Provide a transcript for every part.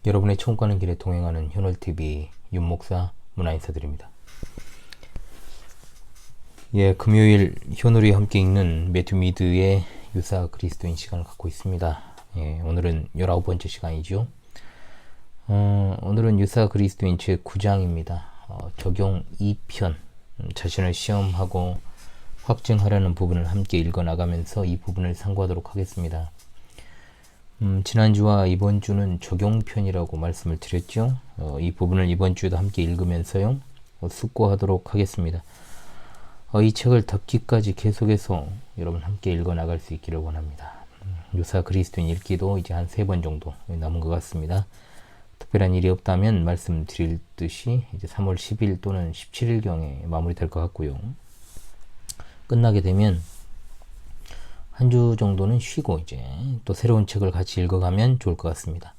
여러분의 처음 가는 길에 동행하는 현월TV 윤목사 문화인사드립니다. 금요일 현월이 함께 읽는 매튜 미드의 유사 그리스도인 시간을 갖고 있습니다. 오늘은 19번째 시간이죠. 오늘은 유사 그리스도인 제9장입니다. 적용 2편, 자신을 시험하고 확증하려는 부분을 함께 읽어나가면서 이 부분을 상고하도록 하겠습니다. 지난주와 이번 주는 적용편이라고 말씀을 드렸죠. 이 부분을 이번 주에도 함께 읽으면서요, 숙고하도록 하겠습니다. 이 책을 덮기까지 계속해서 여러분 함께 읽어나갈 수 있기를 원합니다. 유사 그리스도인 읽기도 이제 한 3번 정도 남은 것 같습니다. 특별한 일이 없다면 말씀드릴 듯이 이제 3월 10일 또는 17일경에 마무리될 것 같고요. 끝나게 되면 한 주 정도는 쉬고 이제 또 새로운 책을 같이 읽어가면 좋을 것 같습니다.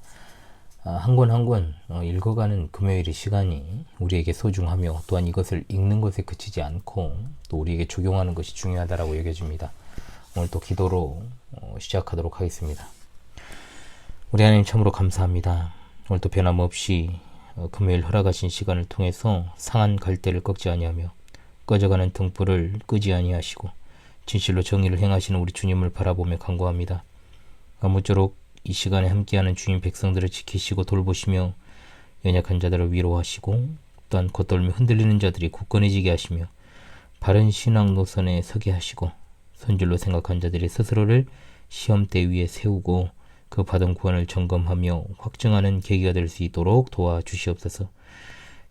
한 권 한 권 읽어가는 금요일의 시간이 우리에게 소중하며 또한 이것을 읽는 것에 그치지 않고 또 우리에게 적용하는 것이 중요하다고 여겨집니다. 오늘 또 기도로 시작하도록 하겠습니다. 우리 하나님 참으로 감사합니다. 오늘 또 변함없이 금요일 허락하신 시간을 통해서 상한 갈대를 꺾지 아니하며 꺼져가는 등불을 끄지 아니하시고 진실로 정의를 행하시는 우리 주님을 바라보며 간구합니다. 아무쪼록 이 시간에 함께하는 주님 백성들을 지키시고 돌보시며 연약한 자들을 위로하시고 또한 겉돌며 흔들리는 자들이 굳건해지게 하시며 바른 신앙 노선에 서게 하시고 선질로 생각한 자들이 스스로를 시험대 위에 세우고 그 받은 구원을 점검하며 확증하는 계기가 될 수 있도록 도와주시옵소서.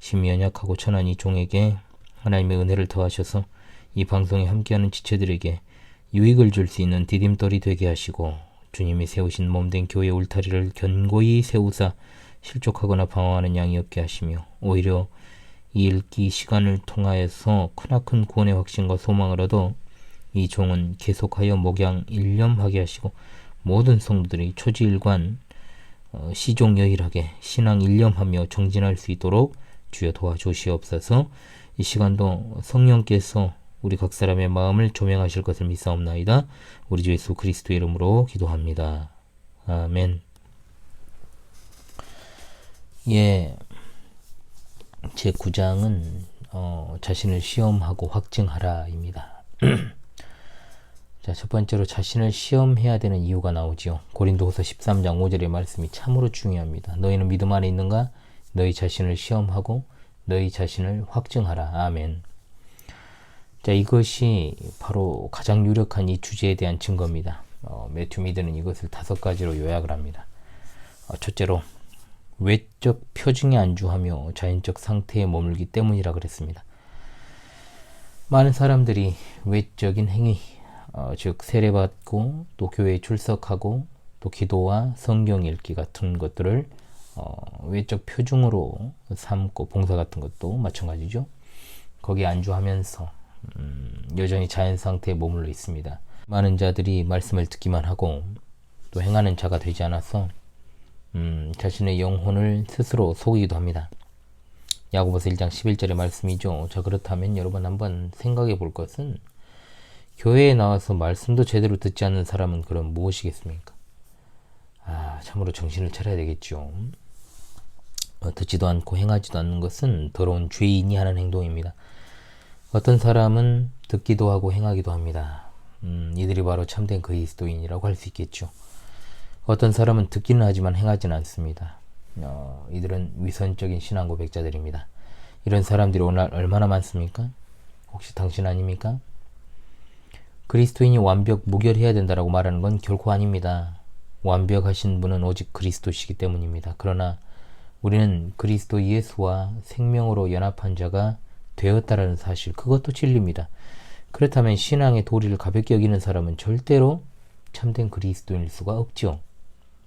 심히 연약하고 천한 이 종에게 하나님의 은혜를 더하셔서 이 방송에 함께하는 지체들에게 유익을 줄 수 있는 디딤돌이 되게 하시고 주님이 세우신 몸된 교회 울타리를 견고히 세우사 실족하거나 방황하는 양이 없게 하시며 오히려 이 읽기 시간을 통하여서 크나큰 구원의 확신과 소망을 얻어 이 종은 계속하여 목양 일념하게 하시고 모든 성도들이 초지일관 시종여일하게 신앙 일념하며 정진할 수 있도록 주여 도와주시옵소서. 이 시간도 성령께서 우리 각 사람의 마음을 조명하실 것을 믿사옵나이다. 우리 주 예수 그리스도의 이름으로 기도합니다. 아멘. 제 9장은 자신을 시험하고 확증하라입니다. 자, 첫 번째로 자신을 시험해야 되는 이유가 나오지요. 고린도후서 13장 5절의 말씀이 참으로 중요합니다. 너희는 믿음 안에 있는가? 너희 자신을 시험하고 너희 자신을 확증하라. 아멘. 자, 이것이 바로 가장 유력한 이 주제에 대한 증거입니다. 매튜 미드는 이것을 5가지로 요약을 합니다. 첫째로 외적 표징에 안주하며 자연적 상태에 머물기 때문이라 그랬습니다. 많은 사람들이 외적인 행위, 즉 세례받고 또 교회에 출석하고 또 기도와 성경 읽기 같은 것들을 외적 표징으로 삼고 봉사 같은 것도 마찬가지죠. 거기에 안주하면서 여전히 자연 상태에 머물러 있습니다. 많은 자들이 말씀을 듣기만 하고 또 행하는 자가 되지 않아서 자신의 영혼을 스스로 속이기도 합니다. 야고보서 1장 11절의 말씀이죠. 자, 그렇다면 여러분 한번 생각해 볼 것은 교회에 나와서 말씀도 제대로 듣지 않는 사람은 그럼 무엇이겠습니까? 참으로 정신을 차려야 되겠죠. 듣지도 않고 행하지도 않는 것은 더러운 죄인이 하는 행동입니다. 어떤 사람은 듣기도 하고 행하기도 합니다. 이들이 바로 참된 그리스도인이라고 할 수 있겠죠. 어떤 사람은 듣기는 하지만 행하지는 않습니다. 이들은 위선적인 신앙 고백자들입니다. 이런 사람들이 오늘 얼마나 많습니까? 혹시 당신 아닙니까? 그리스도인이 완벽 무결해야 된다고 말하는 건 결코 아닙니다. 완벽하신 분은 오직 그리스도시기 때문입니다. 그러나 우리는 그리스도 예수와 생명으로 연합한 자가 되었다라는 사실, 그것도 진리입니다. 그렇다면 신앙의 도리를 가볍게 여기는 사람은 절대로 참된 그리스도인일 수가 없죠.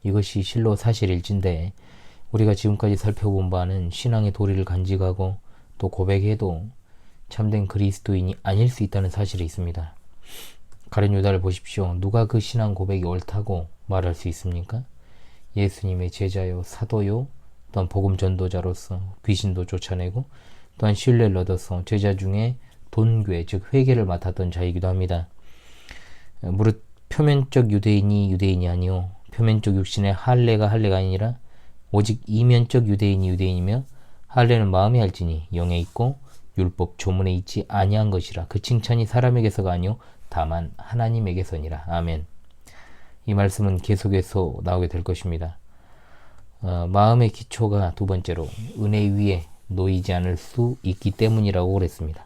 이것이 실로 사실일진데 우리가 지금까지 살펴본 바는 신앙의 도리를 간직하고 또 고백해도 참된 그리스도인이 아닐 수 있다는 사실이 있습니다. 가룟 유다를 보십시오. 누가 그 신앙 고백이 옳다고 말할 수 있습니까? 예수님의 제자요, 사도요, 또한 복음 전도자로서 귀신도 쫓아내고 또한 신뢰를 얻어서 제자 중에 돈괴, 즉 회계를 맡았던 자이기도 합니다. 무릇 표면적 유대인이 유대인이 아니요 표면적 육신의 할례가 아니라 오직 이면적 유대인이 유대인이며 할례는 마음에 할지니 영에 있고 율법 조문에 있지 아니한 것이라. 그 칭찬이 사람에게서가 아니요 다만 하나님에게서니라. 아멘. 이 말씀은 계속해서 나오게 될 것입니다. 마음의 기초가 두 번째로 은혜 위에 놓이지 않을 수 있기 때문이라고 그랬습니다.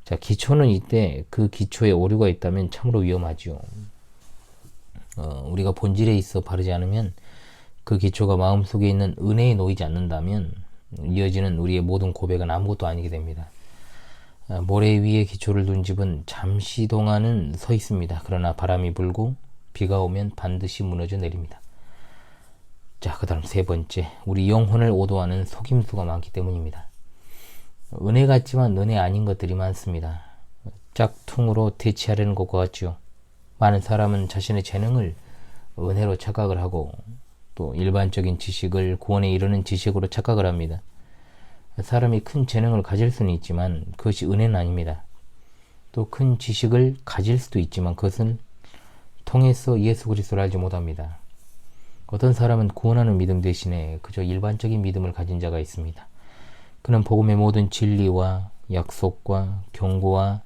자, 기초는 이때 그 기초에 오류가 있다면 참으로 위험하죠. 우리가 본질에 있어 바르지 않으면 그 기초가 마음속에 있는 은혜에 놓이지 않는다면 이어지는 우리의 모든 고백은 아무것도 아니게 됩니다. 모래 위에 기초를 둔 집은 잠시 동안은 서 있습니다. 그러나 바람이 불고 비가 오면 반드시 무너져 내립니다. 자, 그 다음 세 번째, 우리 영혼을 오도하는 속임수가 많기 때문입니다. 은혜 같지만 은혜 아닌 것들이 많습니다. 짝퉁으로 대체하려는 것과 같죠. 많은 사람은 자신의 재능을 은혜로 착각을 하고 또 일반적인 지식을 구원에 이르는 지식으로 착각을 합니다. 사람이 큰 재능을 가질 수는 있지만 그것이 은혜는 아닙니다. 또 큰 지식을 가질 수도 있지만 그것은 통해서 예수 그리스도를 알지 못합니다. 어떤 사람은 구원하는 믿음 대신에 그저 일반적인 믿음을 가진 자가 있습니다. 그는 복음의 모든 진리와 약속과 경고와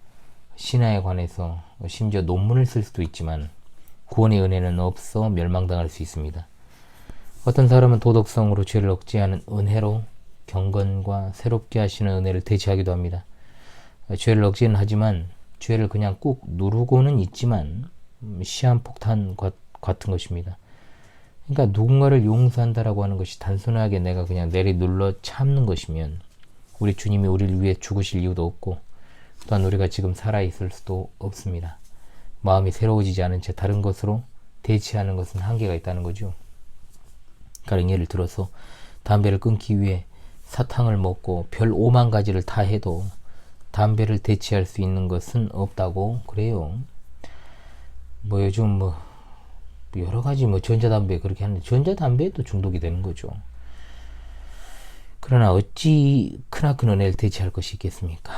신화에 관해서 심지어 논문을 쓸 수도 있지만 구원의 은혜는 없어 멸망당할 수 있습니다. 어떤 사람은 도덕성으로 죄를 억제하는 은혜로 경건과 새롭게 하시는 은혜를 대체하기도 합니다. 죄를 억제는 하지만 죄를 그냥 꾹 누르고는 있지만 시한폭탄 같은 것입니다. 그러니까 누군가를 용서한다라고 하는 것이 단순하게 내가 그냥 내리눌러 참는 것이면 우리 주님이 우리를 위해 죽으실 이유도 없고 또한 우리가 지금 살아있을 수도 없습니다. 마음이 새로워지지 않은 채 다른 것으로 대체하는 것은 한계가 있다는 거죠. 가령 예를 들어서 담배를 끊기 위해 사탕을 먹고 별 5만 가지를 다 해도 담배를 대체할 수 있는 것은 없다고 그래요. 요즘 여러 가지 전자담배 그렇게 하는데 전자담배에도 중독이 되는 거죠. 그러나 어찌 크나큰 은혜를 대체할 것이 있겠습니까?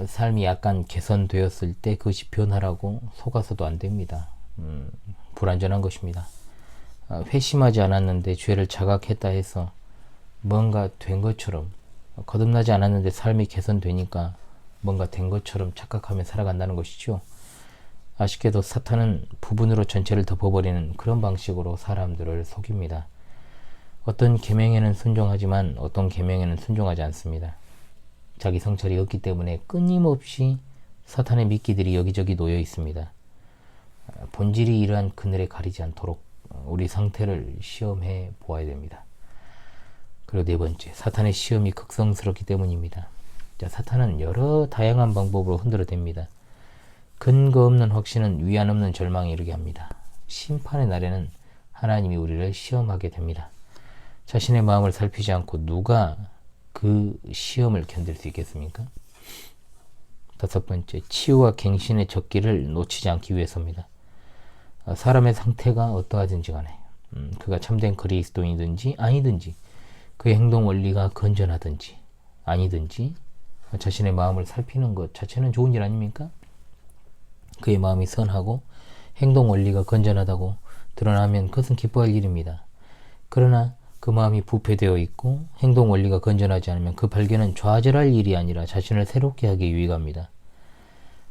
삶이 약간 개선되었을 때 그것이 변화라고 속아서도 안 됩니다. 불완전한 것입니다. 회심하지 않았는데 죄를 자각했다 해서 뭔가 된 것처럼, 거듭나지 않았는데 삶이 개선되니까 뭔가 된 것처럼 착각하며 살아간다는 것이죠. 아쉽게도 사탄은 부분으로 전체를 덮어버리는 그런 방식으로 사람들을 속입니다. 어떤 계명에는 순종하지만 어떤 계명에는 순종하지 않습니다. 자기 성찰이 없기 때문에 끊임없이 사탄의 미끼들이 여기저기 놓여 있습니다. 본질이 이러한 그늘에 가리지 않도록 우리 상태를 시험해 보아야 됩니다. 그리고 네 번째, 사탄의 시험이 극성스럽기 때문입니다. 자, 사탄은 여러 다양한 방법으로 흔들어댑니다. 근거 없는 확신은 위안 없는 절망에 이르게 합니다. 심판의 날에는 하나님이 우리를 시험하게 됩니다. 자신의 마음을 살피지 않고 누가 그 시험을 견딜 수 있겠습니까? 다섯 번째, 치유와 갱신의 적기를 놓치지 않기 위해서입니다. 사람의 상태가 어떠하든지 간에 그가 참된 그리스도인이든지 아니든지 그의 행동 원리가 건전하든지 아니든지 자신의 마음을 살피는 것 자체는 좋은 일 아닙니까? 그의 마음이 선하고 행동 원리가 건전하다고 드러나면 그것은 기뻐할 일입니다. 그러나 그 마음이 부패되어 있고 행동 원리가 건전하지 않으면 그 발견은 좌절할 일이 아니라 자신을 새롭게 하기에 유익합니다.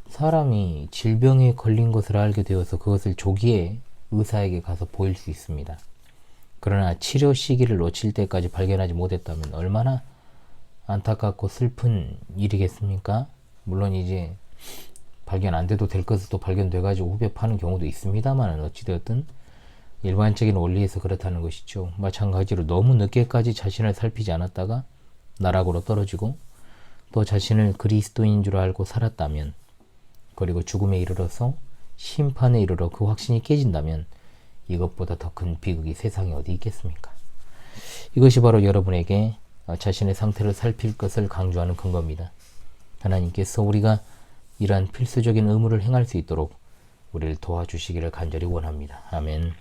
사람이 질병에 걸린 것을 알게 되어서 그것을 조기에 의사에게 가서 보일 수 있습니다. 그러나 치료 시기를 놓칠 때까지 발견하지 못했다면 얼마나 안타깝고 슬픈 일이겠습니까? 물론 이제 발견 안 돼도 될 것을 또 발견돼가지고 후벼 파는 경우도 있습니다만 어찌되었든 일반적인 원리에서 그렇다는 것이죠. 마찬가지로 너무 늦게까지 자신을 살피지 않았다가 나락으로 떨어지고 또 자신을 그리스도인 줄 알고 살았다면 그리고 죽음에 이르러서 심판에 이르러 그 확신이 깨진다면 이것보다 더 큰 비극이 세상에 어디 있겠습니까? 이것이 바로 여러분에게 자신의 상태를 살필 것을 강조하는 근거입니다. 하나님께서 우리가 이러한 필수적인 의무를 행할 수 있도록 우리를 도와주시기를 간절히 원합니다. 아멘.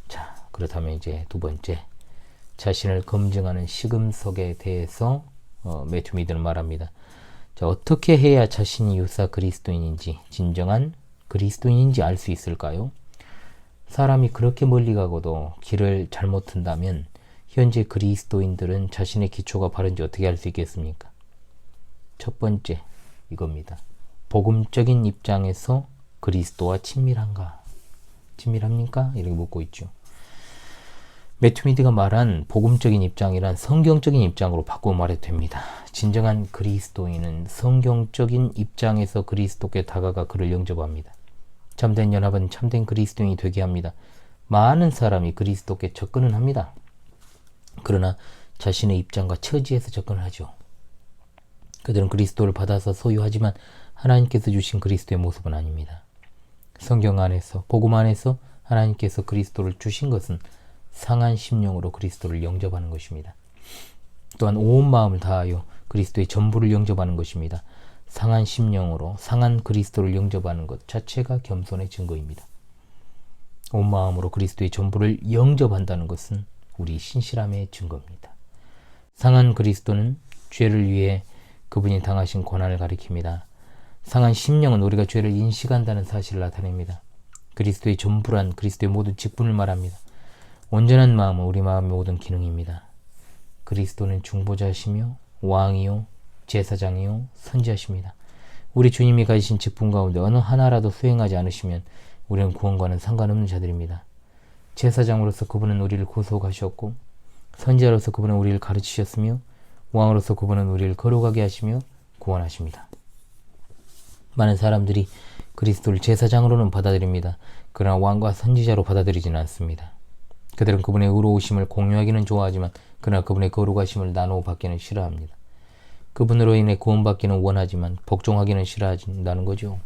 자, 그렇다면 이제 두 번째, 자신을 검증하는 시금석에 대해서 매튜 미드는 말합니다. 자, 어떻게 해야 자신이 유사 그리스도인인지, 진정한 그리스도인인지 알 수 있을까요? 사람이 그렇게 멀리 가고도 길을 잘못 튼다면 현재 그리스도인들은 자신의 기초가 바른지 어떻게 알 수 있겠습니까? 첫 번째, 이겁니다. 복음적인 입장에서 그리스도와 친밀한가? 친밀합니까? 이렇게 묻고 있죠. 매튜 미드가 말한 복음적인 입장이란 성경적인 입장으로 바꾸어 말해도 됩니다. 진정한 그리스도인은 성경적인 입장에서 그리스도께 다가가 그를 영접합니다. 참된 연합은 참된 그리스도인이 되게 합니다. 많은 사람이 그리스도께 접근은 합니다. 그러나 자신의 입장과 처지에서 접근을 하죠. 그들은 그리스도를 받아서 소유하지만 하나님께서 주신 그리스도의 모습은 아닙니다. 성경 안에서, 복음 안에서 하나님께서 그리스도를 주신 것은 상한 심령으로 그리스도를 영접하는 것입니다. 또한 온 마음을 다하여 그리스도의 전부를 영접하는 것입니다. 상한 심령으로 상한 그리스도를 영접하는 것 자체가 겸손의 증거입니다. 온 마음으로 그리스도의 전부를 영접한다는 것은 우리 신실함의 증거입니다. 상한 그리스도는 죄를 위해 그분이 당하신 고난을 가리킵니다. 상한 심령은 우리가 죄를 인식한다는 사실을 나타냅니다. 그리스도의 전부란 그리스도의 모든 직분을 말합니다. 온전한 마음은 우리 마음의 모든 기능입니다. 그리스도는 중보자시며 왕이요 제사장이요 선지자십니다. 우리 주님이 가지신 직분 가운데 어느 하나라도 수행하지 않으시면 우리는 구원과는 상관없는 자들입니다. 제사장으로서 그분은 우리를 구속하셨고 선지자로서 그분은 우리를 가르치셨으며 왕으로서 그분은 우리를 거룩하게 하시며 구원하십니다. 많은 사람들이 그리스도를 제사장으로는 받아들입니다. 그러나 왕과 선지자로 받아들이지는 않습니다. 그들은 그분의 의로우심을 공유하기는 좋아하지만 그러나 그분의 거룩하심을 나누어 받기는 싫어합니다. 그분으로 인해 구원받기는 원하지만 복종하기는 싫어한다는 거죠.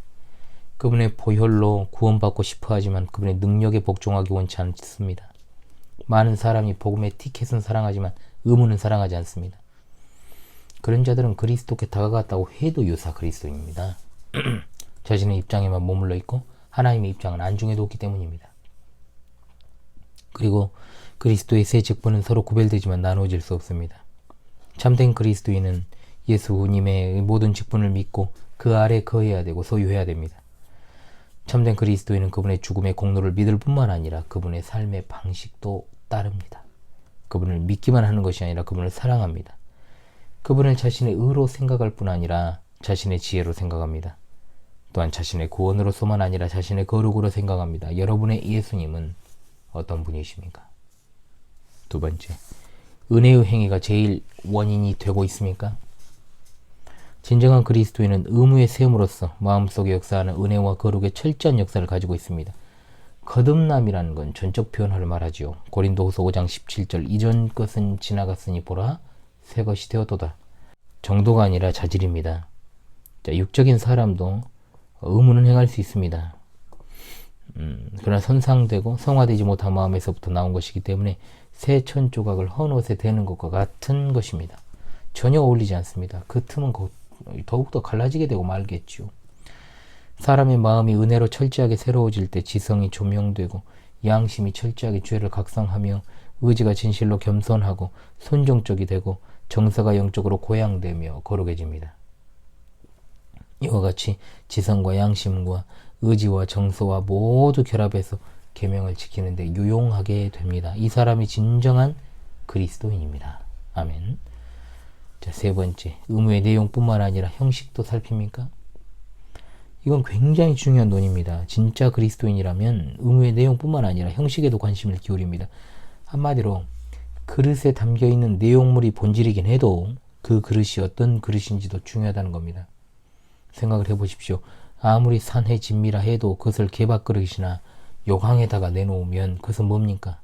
그분의 보혈로 구원받고 싶어하지만 그분의 능력에 복종하기 원치 않습니다. 많은 사람이 복음의 티켓은 사랑하지만 의무는 사랑하지 않습니다. 그런 자들은 그리스도께 다가갔다고 해도 유사 그리스도입니다. 자신의 입장에만 머물러 있고 하나님의 입장은 안중에 뒀기 때문입니다. 그리고 그리스도의 세 직분은 서로 구별되지만 나누어질 수 없습니다. 참된 그리스도인은 예수님의 모든 직분을 믿고 그 아래 거해야 되고 소유해야 됩니다. 참된 그리스도인은 그분의 죽음의 공로를 믿을 뿐만 아니라 그분의 삶의 방식도 따릅니다. 그분을 믿기만 하는 것이 아니라 그분을 사랑합니다. 그분을 자신의 의로 생각할 뿐 아니라 자신의 지혜로 생각합니다. 또한 자신의 구원으로서만 아니라 자신의 거룩으로 생각합니다. 여러분의 예수님은 어떤 분이십니까? 두 번째, 은혜의 행위가 제일 원인이 되고 있습니까? 진정한 그리스도인은 의무의 세움으로써 마음속에 역사하는 은혜와 거룩의 철저한 역사를 가지고 있습니다. 거듭남이라는 건 전적 표현을 말하지요. 고린도후서 5장 17절 이전 것은 지나갔으니 보라 새 것이 되었도다. 정도가 아니라 자질입니다. 육적인 사람도 의무는 행할 수 있습니다. 그러나 선상되고 성화되지 못한 마음에서부터 나온 것이기 때문에 새 천조각을 헌 옷에 대는 것과 같은 것입니다. 전혀 어울리지 않습니다. 그 틈은 더욱더 갈라지게 되고 말겠죠. 사람의 마음이 은혜로 철저하게 새로워질 때 지성이 조명되고 양심이 철저하게 죄를 각성하며 의지가 진실로 겸손하고 순종적이 되고 정서가 영적으로 고양되며 거룩해집니다. 이와 같이 지성과 양심과 의지와 정서와 모두 결합해서 계명을 지키는데 유용하게 됩니다. 이 사람이 진정한 그리스도인입니다. 아멘. 자, 세 번째, 의무의 내용뿐만 아니라 형식도 살핍니까? 이건 굉장히 중요한 논의입니다. 진짜 그리스도인이라면 의무의 내용뿐만 아니라 형식에도 관심을 기울입니다. 한마디로 그릇에 담겨있는 내용물이 본질이긴 해도 그 그릇이 어떤 그릇인지도 중요하다는 겁니다. 생각을 해보십시오. 아무리 산해진미라 해도 그것을 개밥 그릇이나 요강에다가 내놓으면 그것은 뭡니까?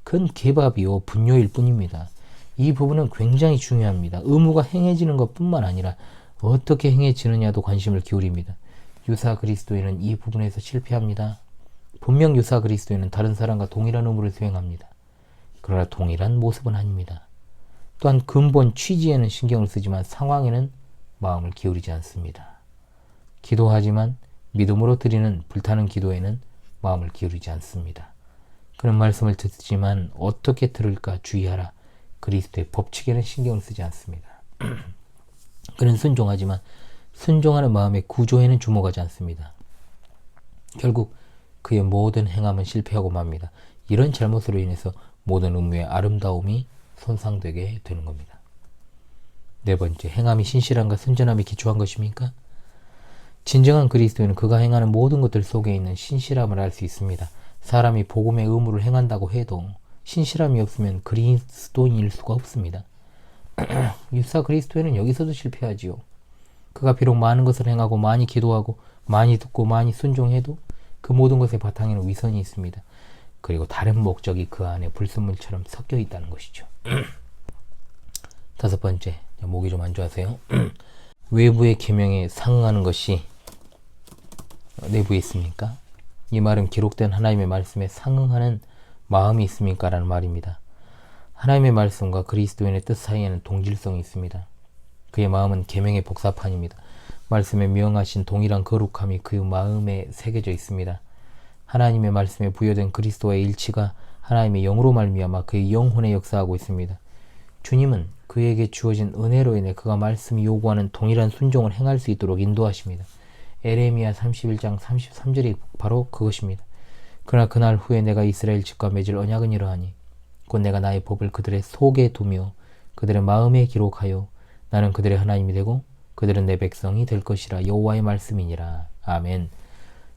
큰 개밥이요 분뇨일 뿐입니다. 이 부분은 굉장히 중요합니다. 의무가 행해지는 것뿐만 아니라 어떻게 행해지느냐도 관심을 기울입니다. 유사 그리스도인은 이 부분에서 실패합니다. 분명 유사 그리스도인은 다른 사람과 동일한 의무를 수행합니다. 그러나 동일한 모습은 아닙니다. 또한 근본 취지에는 신경을 쓰지만 상황에는 마음을 기울이지 않습니다. 기도하지만 믿음으로 드리는 불타는 기도에는 마음을 기울이지 않습니다. 그런 말씀을 듣지만 어떻게 들을까 주의하라. 그리스도의 법칙에는 신경을 쓰지 않습니다. 그는 순종하지만 순종하는 마음의 구조에는 주목하지 않습니다. 결국 그의 모든 행함은 실패하고 맙니다. 이런 잘못으로 인해서 모든 의무의 아름다움이 손상되게 되는 겁니다. 네 번째, 행함이 신실함과 순전함에 기초한 것입니까? 진정한 그리스도인은 그가 행하는 모든 것들 속에 있는 신실함을 알 수 있습니다. 사람이 복음의 의무를 행한다고 해도 신실함이 없으면 그리스도인일 수가 없습니다. 유사 그리스도인은 여기서도 실패하지요. 그가 비록 많은 것을 행하고 많이 기도하고 많이 듣고 많이 순종해도 그 모든 것의 바탕에는 위선이 있습니다. 그리고 다른 목적이 그 안에 불순물처럼 섞여 있다는 것이죠. 다섯 번째, 목이 좀 안 좋아서요. 외부의 계명에 상응하는 것이 내부에 있습니까? 이 말은 기록된 하나님의 말씀에 상응하는 마음이 있습니까? 라는 말입니다. 하나님의 말씀과 그리스도인의 뜻 사이에는 동질성이 있습니다. 그의 마음은 계명의 복사판입니다. 말씀에 명하신 동일한 거룩함이 그 마음에 새겨져 있습니다. 하나님의 말씀에 부여된 그리스도의 일치가 하나님의 영으로 말미암아 그의 영혼에 역사하고 있습니다. 주님은 그에게 주어진 은혜로 인해 그가 말씀이 요구하는 동일한 순종을 행할 수 있도록 인도하십니다. 에레미야 31장 33절이 바로 그것입니다. 그러나 그날 후에 내가 이스라엘 집과 맺을 언약은 이러하니 곧 내가 나의 법을 그들의 속에 두며 그들의 마음에 기록하여 나는 그들의 하나님이 되고 그들은 내 백성이 될 것이라. 여호와의 말씀이니라. 아멘.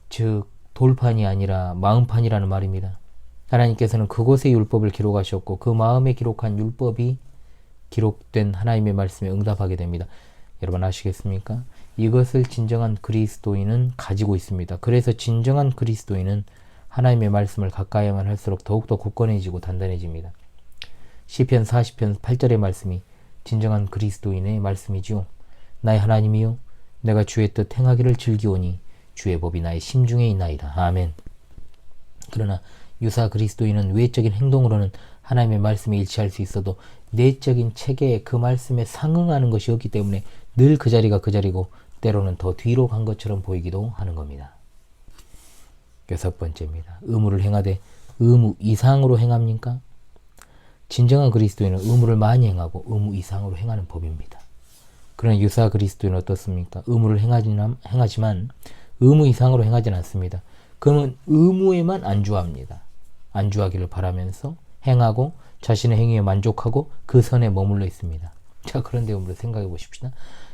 즉 돌판이 아니라 마음판이라는 말입니다. 하나님께서는 그곳에 율법을 기록하셨고 그 마음에 기록한 율법이 기록된 하나님의 말씀에 응답하게 됩니다. 여러분 아시겠습니까? 이것을 진정한 그리스도인은 가지고 있습니다. 그래서 진정한 그리스도인은 하나님의 말씀을 가까이만 할수록 더욱더 굳건해지고 단단해집니다. 시편 40편 8절의 말씀이 진정한 그리스도인의 말씀이지요. 나의 하나님이요 내가 주의 뜻 행하기를 즐기오니 주의 법이 나의 심중에 있나이다. 아멘. 그러나 유사 그리스도인은 외적인 행동으로는 하나님의 말씀에 일치할 수 있어도 내적인 체계에 그 말씀에 상응하는 것이 없기 때문에 늘 그 자리가 그 자리고 때로는 더 뒤로 간 것처럼 보이기도 하는 겁니다. 여섯 번째입니다. 의무를 행하되 의무 이상으로 행합니까? 진정한 그리스도인은 의무를 많이 행하고 의무 이상으로 행하는 법입니다. 그러나 유사 그리스도인은 어떻습니까? 의무를 행하지만 의무 이상으로 행하지는 않습니다. 그는 의무에만 안주합니다. 안주하기를 바라면서 행하고 자신의 행위에 만족하고 그 선에 머물러 있습니다. 자, 그런데 우리 생각해 보십시다.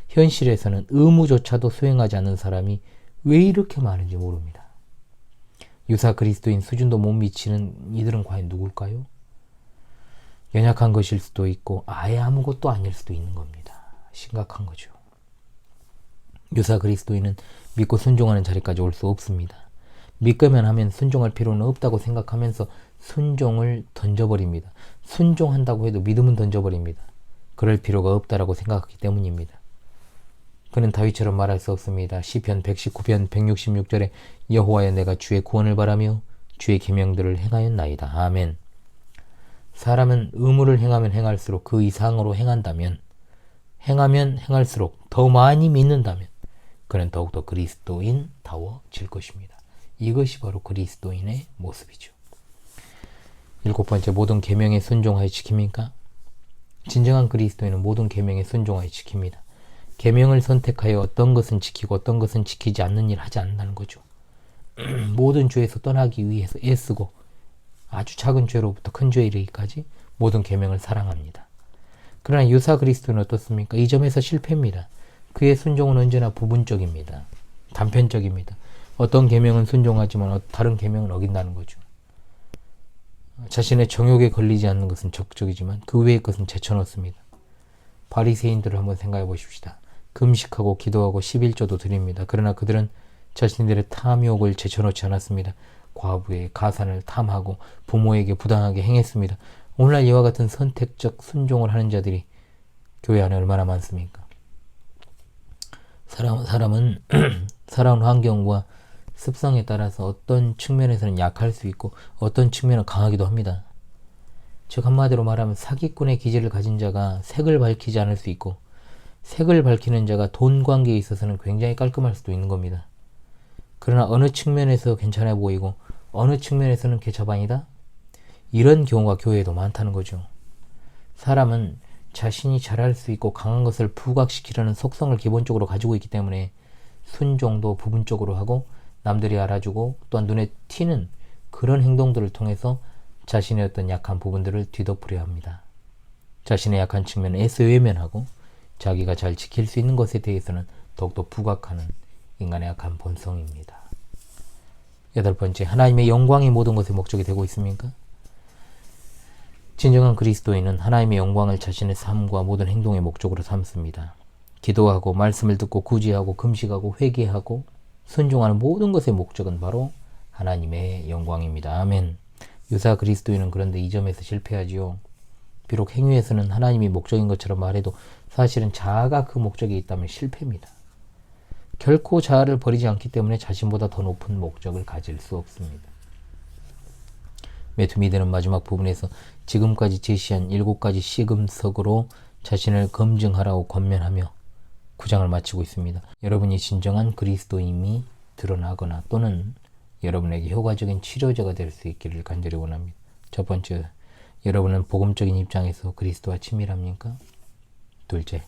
현실에서는 의무조차도 수행하지 않는 사람이 왜 이렇게 많은지 모릅니다. 유사 그리스도인 수준도 못 미치는 이들은 과연 누굴까요? 연약한 것일 수도 있고 아예 아무것도 아닐 수도 있는 겁니다. 심각한 거죠. 유사 그리스도인은 믿고 순종하는 자리까지 올 수 없습니다. 믿기만 하면 순종할 필요는 없다고 생각하면서 순종을 던져버립니다. 순종한다고 해도 믿음은 던져버립니다. 그럴 필요가 없다라고 생각하기 때문입니다. 그는 다윗처럼 말할 수 없습니다. 시편 119편 166절에 여호와여 내가 주의 구원을 바라며 주의 계명들을 행하였나이다. 아멘. 사람은 의무를 행하면 행할수록 그 이상으로 행한다면 행하면 행할수록 더 많이 믿는다면 그는 더욱더 그리스도인다워질 것입니다. 이것이 바로 그리스도인의 모습이죠. 일곱 번째, 모든 계명에 순종하여 지킵니까? 진정한 그리스도인은 모든 계명에 순종하여 지킵니다. 계명을 선택하여 어떤 것은 지키고 어떤 것은 지키지 않는 일을 하지 않는다는 거죠. 모든 죄에서 떠나기 위해서 애쓰고 아주 작은 죄로부터 큰 죄에 이르기까지 모든 계명을 사랑합니다. 그러나 유사 그리스도는 어떻습니까? 이 점에서 실패입니다. 그의 순종은 언제나 부분적입니다. 단편적입니다. 어떤 계명은 순종하지만 다른 계명은 어긴다는 거죠. 자신의 정욕에 걸리지 않는 것은 적극적이지만 그 외의 것은 제쳐놓습니다. 바리새인들을 한번 생각해 보십시다. 금식하고 기도하고 11조도 드립니다. 그러나 그들은 자신들의 탐욕을 제쳐놓지 않았습니다. 과부의 가산을 탐하고 부모에게 부당하게 행했습니다. 오늘날 이와 같은 선택적 순종을 하는 자들이 교회 안에 얼마나 많습니까? 사람은 살아온 환경과 습성에 따라서 어떤 측면에서는 약할 수 있고 어떤 측면은 강하기도 합니다. 즉 한마디로 말하면 사기꾼의 기질을 가진 자가 색을 밝히지 않을 수 있고 색을 밝히는 자가 돈 관계에 있어서는 굉장히 깔끔할 수도 있는 겁니다. 그러나 어느 측면에서 괜찮아 보이고 어느 측면에서는 개차반이다? 이런 경우가 교회에도 많다는 거죠. 사람은 자신이 잘할 수 있고 강한 것을 부각시키려는 속성을 기본적으로 가지고 있기 때문에 순종도 부분적으로 하고 남들이 알아주고 또한 눈에 튀는 그런 행동들을 통해서 자신의 어떤 약한 부분들을 뒤덮으려 합니다. 자신의 약한 측면을 애써 외면하고 자기가 잘 지킬 수 있는 것에 대해서는 더욱더 부각하는 인간의 약한 본성입니다. 8번째, 하나님의 영광이 모든 것의 목적이 되고 있습니까? 진정한 그리스도인은 하나님의 영광을 자신의 삶과 모든 행동의 목적으로 삼습니다. 기도하고 말씀을 듣고 구제하고 금식하고 회개하고 순종하는 모든 것의 목적은 바로 하나님의 영광입니다. 아멘. 유사 그리스도인은 그런데 이 점에서 실패하지요. 비록 행위에서는 하나님이 목적인 것처럼 말해도 사실은 자아가 그 목적에 있다면 실패입니다. 결코 자아를 버리지 않기 때문에 자신보다 더 높은 목적을 가질 수 없습니다. 매튜 미드는 마지막 부분에서 지금까지 제시한 7가지 시금석으로 자신을 검증하라고 권면하며 9장을 마치고 있습니다. 여러분이 진정한 그리스도임이 드러나거나 또는 여러분에게 효과적인 치료제가 될 수 있기를 간절히 원합니다. 첫 번째, 여러분은 복음적인 입장에서 그리스도와 친밀합니까? 둘째,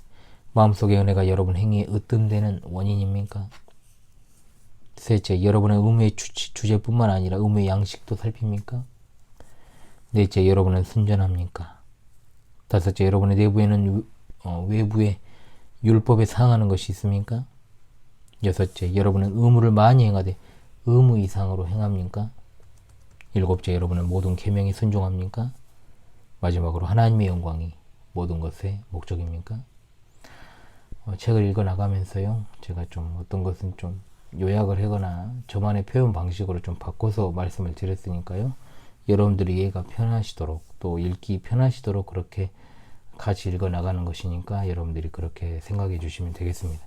마음속의 은혜가 여러분 행위에 으뜸되는 원인입니까? 셋째, 여러분의 의무의 주제뿐만 아니라 의무의 양식도 살핍니까? 넷째, 여러분은 순전합니까? 다섯째, 여러분의 내부에는 외부의 율법에 상하는 것이 있습니까? 여섯째, 여러분은 의무를 많이 행하되 의무 이상으로 행합니까? 일곱째, 여러분은 모든 계명에 순종합니까? 마지막으로 하나님의 영광이 모든 것의 목적입니까? 책을 읽어 나가면서요, 제가 좀 어떤 것은 좀 요약을 하거나 저만의 표현 방식으로 좀 바꿔서 말씀을 드렸으니까요, 여러분들이 이해가 편하시도록 또 읽기 편하시도록 그렇게 같이 읽어 나가는 것이니까 여러분들이 그렇게 생각해 주시면 되겠습니다.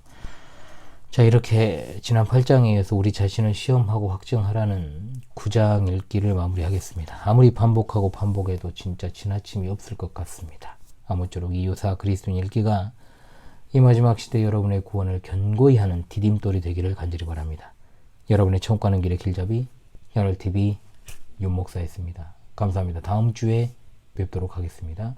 자, 이렇게 지난 8장에 이어서 우리 자신을 시험하고 확증하라는 9장 읽기를 마무리하겠습니다. 아무리 반복하고 반복해도 진짜 지나침이 없을 것 같습니다. 아무쪼록 이 유사 그리스도인 읽기가 이 마지막 시대 여러분의 구원을 견고히 하는 디딤돌이 되기를 간절히 바랍니다. 여러분의 천국 가는 길의 길잡이 현월TV 윤목사였습니다. 감사합니다. 다음 주에 뵙도록 하겠습니다.